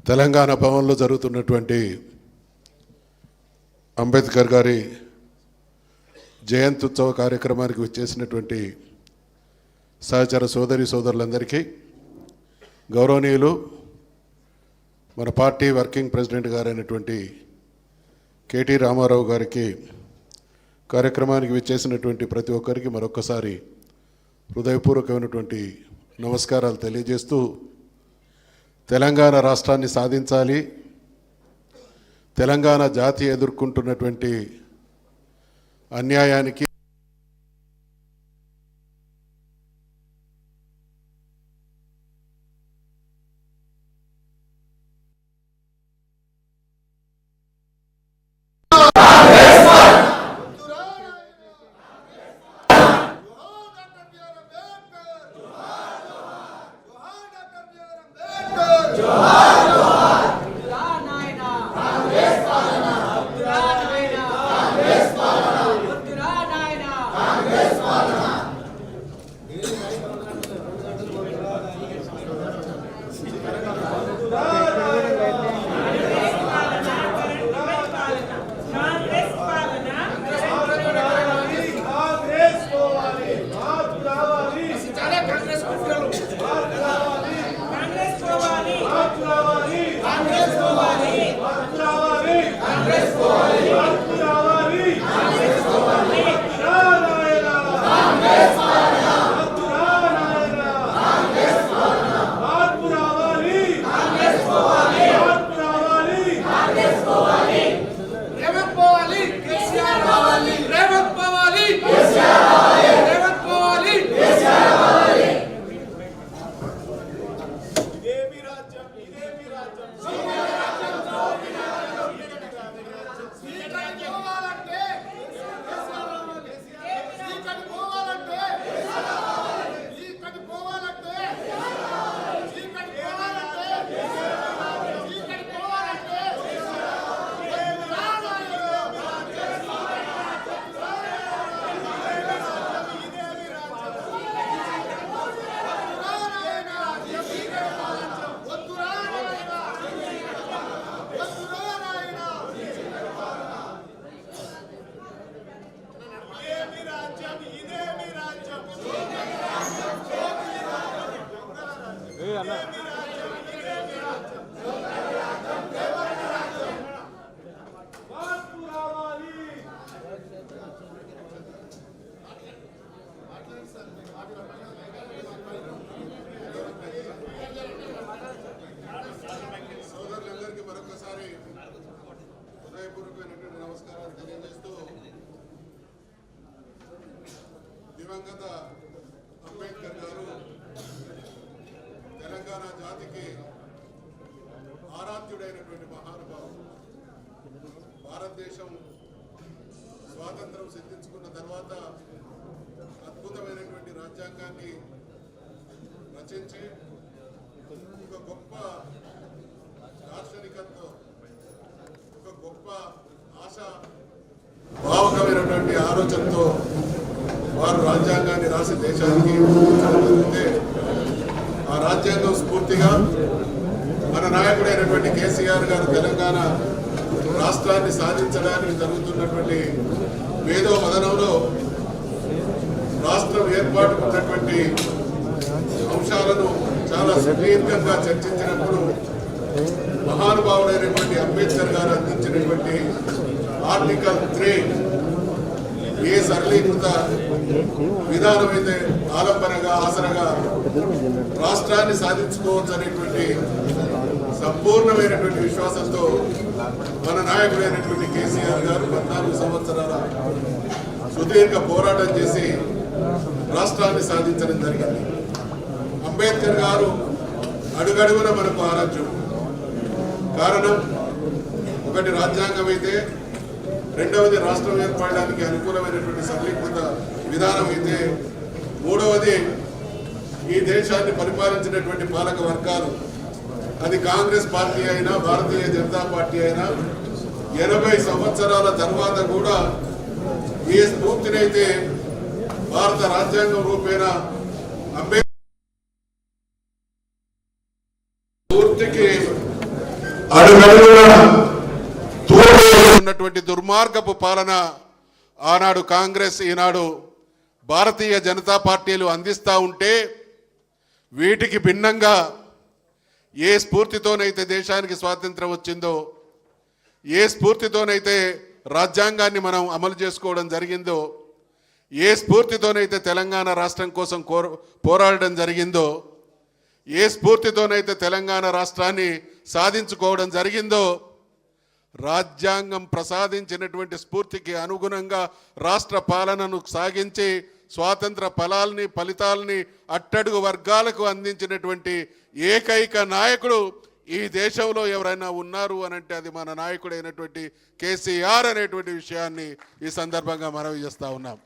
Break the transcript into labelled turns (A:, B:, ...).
A: తెలంగాణ భవన్లో జరుగుతున్నటువంటి అంబేద్కర్ గారి జయంతి ఉత్సవ కార్యక్రమానికి విచ్చేసినటువంటి సహచర సోదరులందరికీ, గౌరవనీయులు మన పార్టీ వర్కింగ్ ప్రెసిడెంట్ గారైనటువంటి కేటీ రామారావు గారికి, కార్యక్రమానికి విచ్చేసినటువంటి ప్రతి ఒక్కరికి మరొకసారి హృదయపూర్వకమైనటువంటి నమస్కారాలు తెలియజేస్తూ, తెలంగాణ రాష్ట్రాన్ని సాధించాలి, తెలంగాణ జాతి ఎదుర్కొంటున్నటువంటి అన్యాయానికి దివంగత అంబేద్కర్ గారు తెలంగాణ జాతికి ఆరాధ్యుడైనటువంటి మహానుభావుడు. భారతదేశం స్వాతంత్రం సిద్ధించుకున్న తర్వాత అద్భుతమైనటువంటి రాజ్యాంగాన్ని రచించి ఒక గొప్ప దార్శనికత్వం, ఒక గొప్ప ఆశా భావకమైనటువంటి ఆలోచనతో వారు రాజ్యాంగాన్ని రాసి దేశానికి జరిగితే, ఆ రాజ్యాంగం స్ఫూర్తిగా మన నాయకుడైనటువంటి కేసీఆర్ గారు తెలంగాణ రాష్ట్రాన్ని సాధించడానికి జరుగుతున్నటువంటి మేధో మదనంలో రాష్ట్రం ఏర్పాటుకు ఉన్నటువంటి అంశాలను చాలా సుదీర్ఘంగా చర్చించినప్పుడు మహానుభావుడైనటువంటి అంబేద్కర్ గారు అందించినటువంటి ఆర్టికల్ 3 ఏ సరళీకృత విధానం అయితే ఆలంబనగా ఆసరగా రాష్ట్రాన్ని సాధించుకోవచ్చు అనేటువంటి సంపూర్ణమైనటువంటి విశ్వాసంతో మన నాయకుడైనటువంటి కేసీఆర్ గారు 14 సంవత్సరాల సుదీర్ఘ పోరాటం చేసి రాష్ట్రాన్ని సాధించడం జరిగింది. అంబేద్కర్ గారు అడుగడుగున మనకు ఆరాధ్యం. కారణం, ఒకటి రాజ్యాంగం అయితే, రెండవది రాష్ట్రం ఏర్పడడానికి అనుకూలమైనటువంటి సరళీకృత విధానం అయితే, మూడవది ఈ దేశాన్ని పరిపాలించినటువంటి పాలక వర్గాలు, అది కాంగ్రెస్ పార్టీ అయినా భారతీయ జనతా పార్టీ అయినా 80 సంవత్సరాల తర్వాత కూడా ఏ స్ఫూర్తినైతే భారత రాజ్యాంగం రూపేణ అంబేద్కర్ పూర్తికి అడుగడుగున ఉన్నటువంటి దుర్మార్గపు పాలన ఆనాడు కాంగ్రెస్ ఈనాడు భారతీయ జనతా పార్టీలు అందిస్తూ ఉంటే వీటికి భిన్నంగా ఏ స్ఫూర్తితోనైతే దేశానికి స్వాతంత్రం వచ్చిందో, ఏ స్ఫూర్తితోనైతే రాజ్యాంగాన్ని మనం అమలు చేసుకోవడం జరిగిందో, ఏ స్ఫూర్తితోనైతే తెలంగాణ రాష్ట్రం కోసం పోరాడడం జరిగిందో, ఏ స్ఫూర్తితోనైతే తెలంగాణ రాష్ట్రాన్ని సాధించుకోవడం జరిగిందో, రాజ్యాంగం ప్రసాదించినటువంటి స్ఫూర్తికి అనుగుణంగా రాష్ట్ర పాలనను సాగించి స్వాతంత్ర ఫలితాలని అట్టడుగు వర్గాలకు అందించినటువంటి ఏకైక నాయకుడు ఈ దేశంలో ఎవరైనా ఉన్నారు అనంటే అది మన నాయకుడైనటువంటి కేసీఆర్ అనేటువంటి విషయాన్ని ఈ సందర్భంగా మనవి చేస్తా ఉన్నాం.